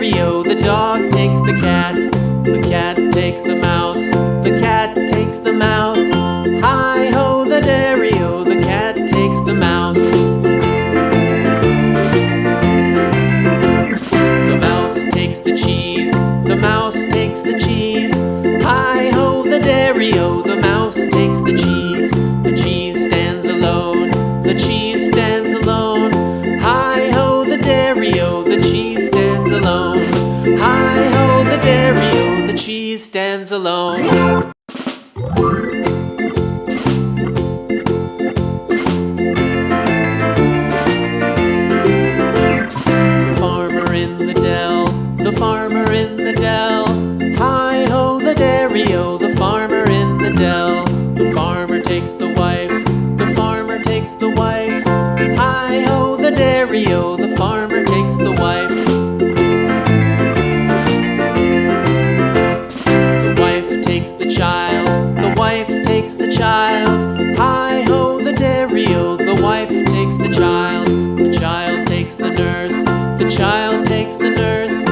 dairy-o, the dog takes the cat. The cat takes the mouse. The cat takes the mouse. Hi-ho, the dairy-o, the cat takes the mouse. The mouse takes the cheese. The mouse takes the cheese. Hi-ho, the dairy-o, the mouse takes the cheese. The cheese stands alone. The cheese stands alone. Hi-ho, the dairy-o, the cheese stands alone. Hi-ho, the dairy-o, the cheese stands alone. The farmer in the dell. The farmer in the dell. Hi-ho, the dairy-o, the farmer in the dell. The farmer takes the wife. The farmer takes the wife. Hi-ho, the dairy-o, the farmer takes the wife. The wife takes the child. The wife takes the child. Hi-ho, the dairy-o, the wife takes the child. The child takes the nurse. The child takes the nurse.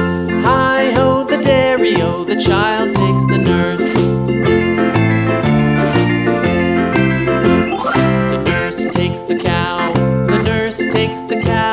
Hi-ho, the dairy-o, the child takes the nurse. The nurse takes the cow. The nurse takes the cow.